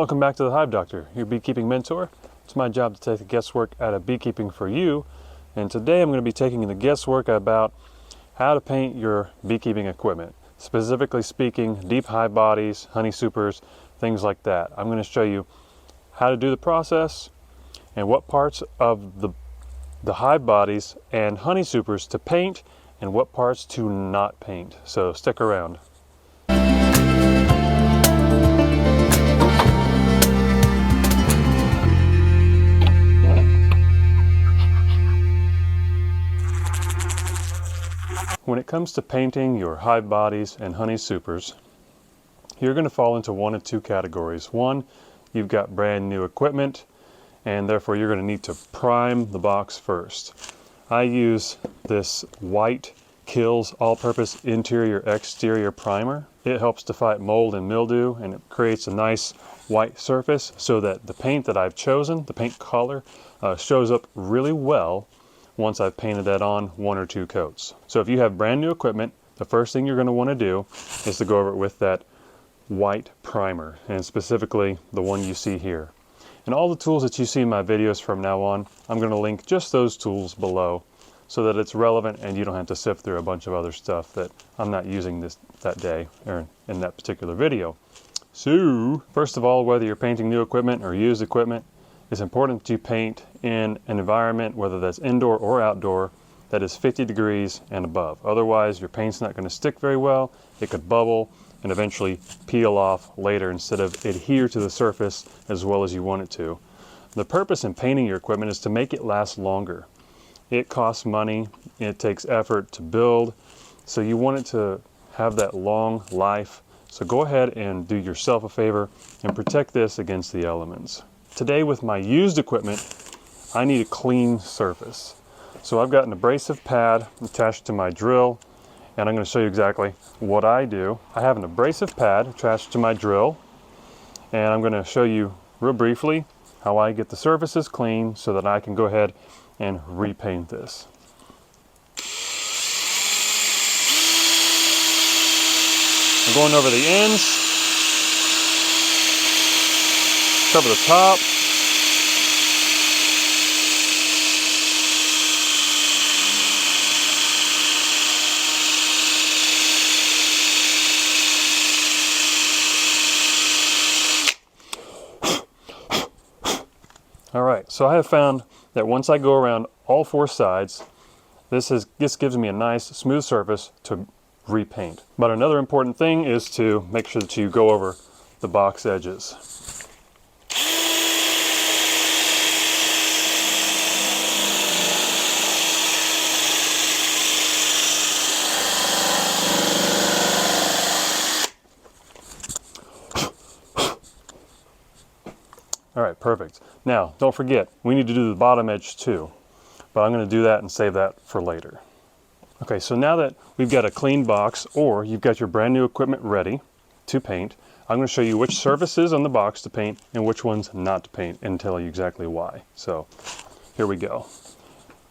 Welcome back to the Hive Doctor, your beekeeping mentor. It's my job to take the guesswork out of beekeeping for you, and today I'm going to be taking the guesswork about how to paint your beekeeping equipment. Specifically speaking, deep hive bodies, honey supers, things like that. I'm going to show you how to do the process and what parts of the hive bodies and honey supers to paint and what parts to not paint. So stick around. When it comes to painting your hive bodies and honey supers, you're going to fall into one of two categories. One, you've got brand new equipment, and therefore you're going to need to prime the box first. I use this white Kills all-purpose interior-exterior primer. It helps to fight mold and mildew, and it creates a nice white surface so that the paint that I've chosen, the paint color, shows up really well once I've painted that on one or two coats. So if you have brand new equipment, the first thing you're going to want to do is to go over it with that white primer, and specifically the one you see here. And all the tools that you see in my videos from now on, I'm going to link just those tools below so that it's relevant and you don't have to sift through a bunch of other stuff that I'm not using that day or in that particular video. So, first of all, whether you're painting new equipment or used equipment, it's important that you paint in an environment, whether that's indoor or outdoor, that is 50 degrees and above. Otherwise, your paint's not going to stick very well. It could bubble and eventually peel off later instead of adhere to the surface as well as you want it to. The purpose in painting your equipment is to make it last longer. It costs money, it takes effort to build, so you want it to have that long life. So go ahead and do yourself a favor and protect this against the elements. Today with my used equipment, I need a clean surface. So I've got an abrasive pad attached to my drill, and I'm going to show you exactly what I do. I have an abrasive pad attached to my drill, and I'm going to show you real briefly how I get the surfaces clean so that I can go ahead and repaint this. I'm going over the ends, cover the top, all right, so I have found that once I go around all four sides, this gives me a nice smooth surface to repaint. But another important thing is to make sure that you go over the box edges. All right, perfect. Now, don't forget, we need to do the bottom edge too, but I'm going to do that and save that for later. Okay, so now that we've got a clean box, or you've got your brand new equipment ready to paint, I'm going to show you which surfaces on the box to paint and which ones not to paint and tell you exactly why. So, here we go.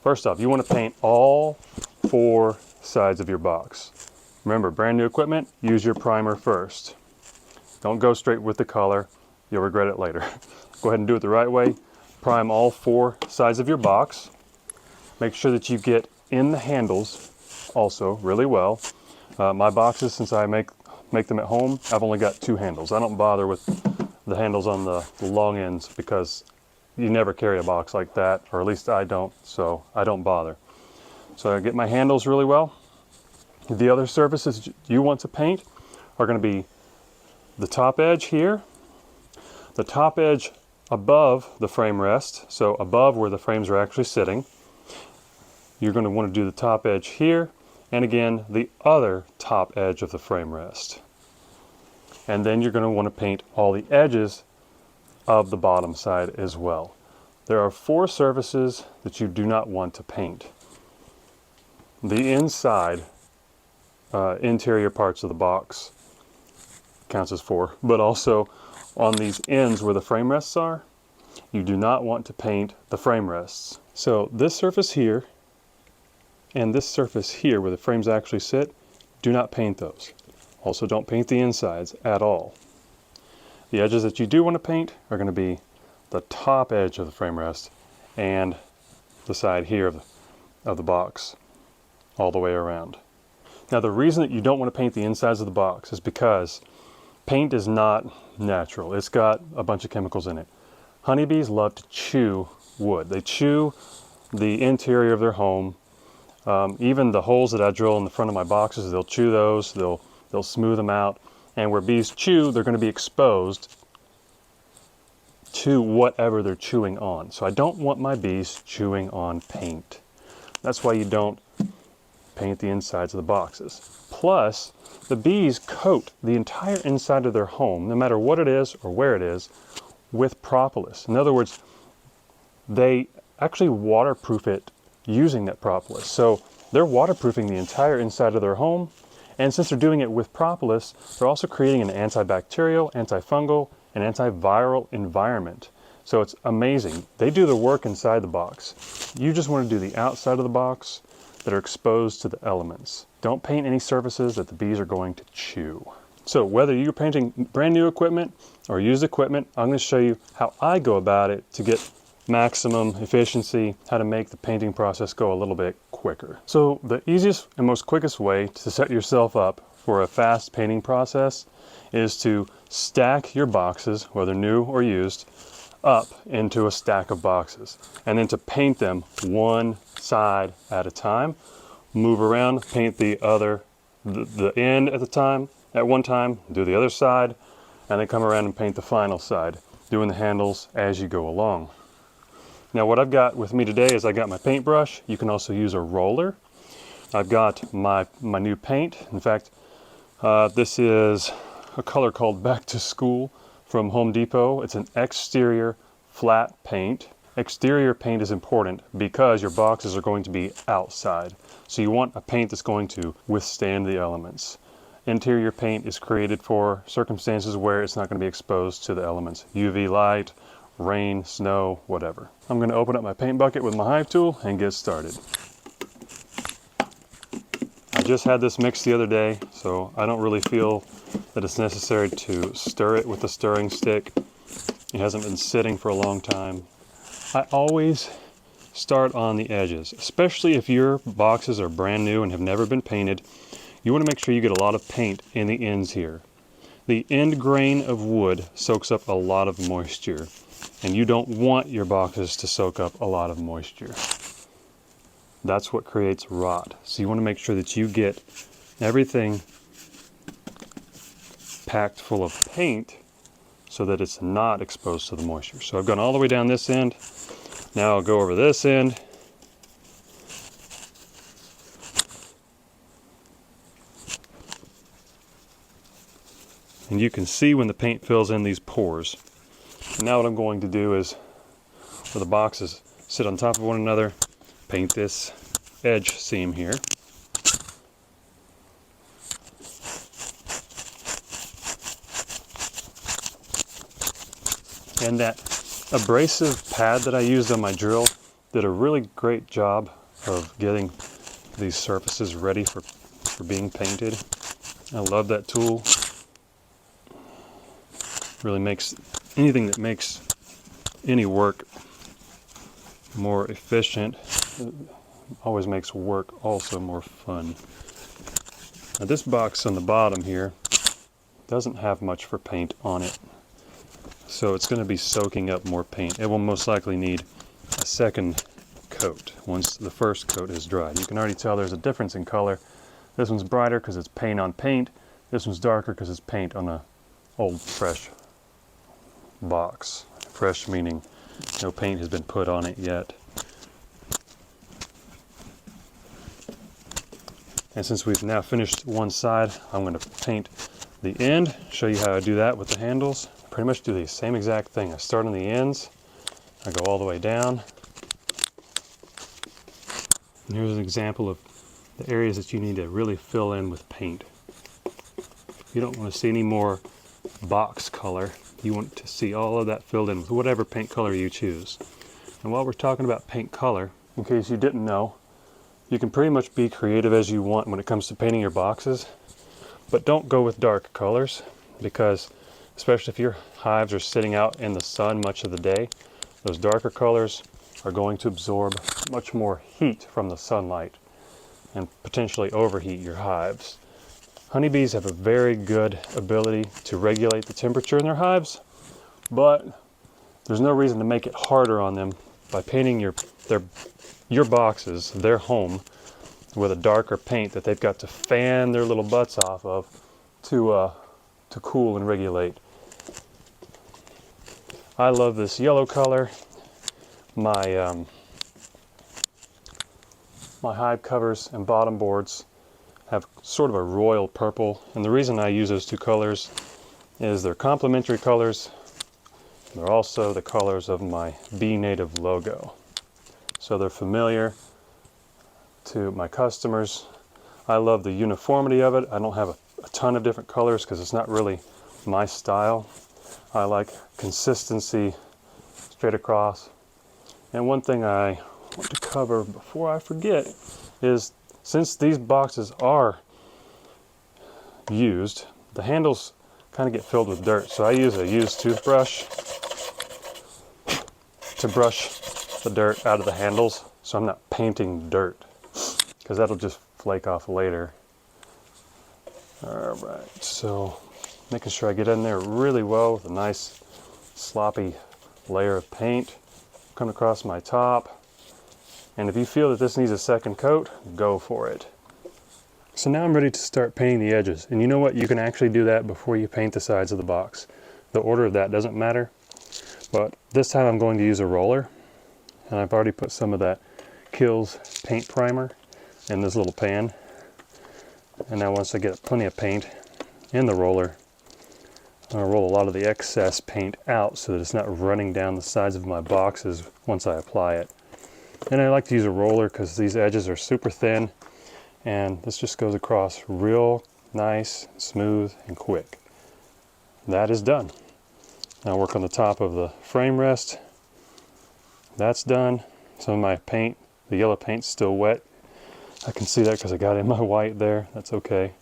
First off, you want to paint all four sides of your box. Remember, brand new equipment, use your primer first. Don't go straight with the color, you'll regret it later. Go ahead and do it the right way. Prime all four sides of your box. Make sure that you get in the handles also really well. My boxes, since I make them at home, I've only got two handles. I don't bother with the handles on the long ends because you never carry a box like that, or at least I don't, so I don't bother. So I get my handles really well. The other surfaces you want to paint are going to be the top edge here, the top edge above the frame rest, so above where the frames are actually sitting. You're going to want to do the top edge here, and again the other top edge of the frame rest. And then you're going to want to paint all the edges of the bottom side as well. There are four surfaces that you do not want to paint. The inside interior parts of the box counts as four, but also on these ends where the frame rests are, you do not want to paint the frame rests. So this surface here and this surface here where the frames actually sit, do not paint those. Also don't paint the insides at all. The edges that you do want to paint are going to be the top edge of the frame rest and the side here of the box, all the way around. Now the reason that you don't want to paint the insides of the box is because paint is not natural. It's got a bunch of chemicals in it. Honeybees love to chew wood. They chew the interior of their home. Even the holes that I drill in the front of my boxes, they'll chew those, they'll smooth them out. And where bees chew, they're going to be exposed to whatever they're chewing on. So I don't want my bees chewing on paint. That's why you don't paint the insides of the boxes. Plus, the bees coat the entire inside of their home, no matter what it is or where it is, with propolis. In other words, they actually waterproof it using that propolis. So they're waterproofing the entire inside of their home, and since they're doing it with propolis, they're also creating an antibacterial, antifungal, and antiviral environment. So it's amazing. They do the work inside the box. You just want to do the outside of the box that are exposed to the elements. Don't paint any surfaces that the bees are going to chew. So whether you're painting brand new equipment or used equipment, I'm going to show you how I go about it to get maximum efficiency, how to make the painting process go a little bit quicker. So the easiest and most quickest way to set yourself up for a fast painting process is to stack your boxes, whether new or used, up into a stack of boxes, and then to paint them one side at a time. Move around, paint the end at one time, do the other side, and then come around and paint the final side, doing the handles as you go along. Now what I've got with me today is I got my paintbrush. You can also use a roller. I've got my new paint. In fact, this is a color called Back to School from Home Depot. It's an exterior flat paint. Exterior paint is important because your boxes are going to be outside. So you want a paint that's going to withstand the elements. Interior paint is created for circumstances where it's not going to be exposed to the elements. UV light, rain, snow, whatever. I'm going to open up my paint bucket with my Hive tool and get started. I just had this mixed the other day, so I don't really feel that it's necessary to stir it with a stirring stick. It hasn't been sitting for a long time. I always start on the edges, especially if your boxes are brand new and have never been painted. You want to make sure you get a lot of paint in the ends here. The end grain of wood soaks up a lot of moisture, and you don't want your boxes to soak up a lot of moisture. That's what creates rot. So you want to make sure that you get everything packed full of paint so that it's not exposed to the moisture. So I've gone all the way down this end. Now I'll go over this end. And you can see when the paint fills in these pores. And now what I'm going to do is, where the boxes sit on top of one another, paint this edge seam here. And that abrasive pad that I used on my drill did a really great job of getting these surfaces ready for being painted. I love that tool. Really makes anything that makes any work more efficient, always makes work also more fun. Now this box on the bottom here doesn't have much for paint on it, so it's going to be soaking up more paint. It will most likely need a second coat once the first coat is dried. You can already tell there's a difference in color. This one's brighter because it's paint on paint. This one's darker because it's paint on a old fresh box. Fresh meaning no paint has been put on it yet. And since we've now finished one side, I'm going to paint the end, show you how I do that with the handles. Pretty much do the same exact thing. I start on the ends, I go all the way down. And here's an example of the areas that you need to really fill in with paint. You don't want to see any more box color. You want to see all of that filled in with whatever paint color you choose. And while we're talking about paint color, in case you didn't know, you can pretty much be creative as you want when it comes to painting your boxes, but don't go with dark colors, because especially if your hives are sitting out in the sun much of the day. Those darker colors are going to absorb much more heat from the sunlight and potentially overheat your hives. Honeybees have a very good ability to regulate the temperature in their hives, but there's no reason to make it harder on them by painting your boxes, their home, with a darker paint that they've got to fan their little butts off of to cool and regulate. I love this yellow color. My hive covers and bottom boards have sort of a royal purple, and the reason I use those two colors is they're complementary colors. They're also the colors of my Bee Native logo, so they're familiar to my customers. I love the uniformity of it. I don't have a ton of different colors because it's not really my style. I like consistency straight across. And one thing I want to cover before I forget is, since these boxes are used, the handles kind of get filled with dirt. So I use a used toothbrush to brush the dirt out of the handles, so I'm not painting dirt, because that'll just flake off later. All right, so making sure I get in there really well with a nice sloppy layer of paint coming across my top. And if you feel that this needs a second coat, go for it. So now I'm ready to start painting the edges. And you know what? You can actually do that before you paint the sides of the box. The order of that doesn't matter. But this time I'm going to use a roller. And I've already put some of that Kills paint primer in this little pan. And now once I get plenty of paint in the roller, I'm going to roll a lot of the excess paint out so that it's not running down the sides of my boxes once I apply it. And I like to use a roller because these edges are super thin, and this just goes across real nice, smooth, and quick. That is done. Now I'll work on the top of the frame rest. That's done. Some of my paint, the yellow paint's still wet. I can see that because I got in my white there. That's okay.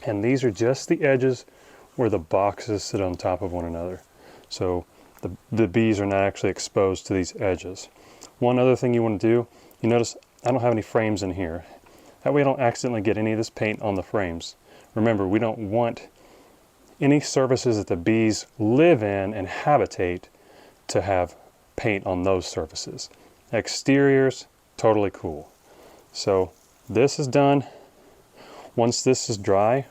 And these are just the edges where the boxes sit on top of one another. So the bees are not actually exposed to these edges. One other thing you want to do, you notice I don't have any frames in here. That way I don't accidentally get any of this paint on the frames. Remember, we don't want any surfaces that the bees live in and habitate to have paint on those surfaces. Exteriors, totally cool. So this is done. Once this is dry,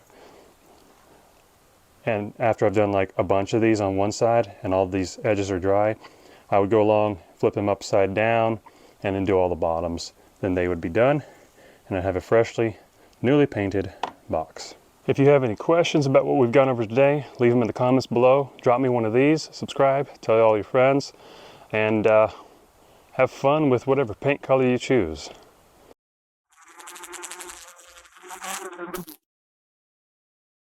and after I've done like a bunch of these on one side and all these edges are dry, I would go along, flip them upside down, and then do all the bottoms. Then they would be done, and I'd have a freshly, newly painted box. If you have any questions about what we've gone over today, leave them in the comments below. Drop me one of these, subscribe, tell all your friends, and have fun with whatever paint color you choose.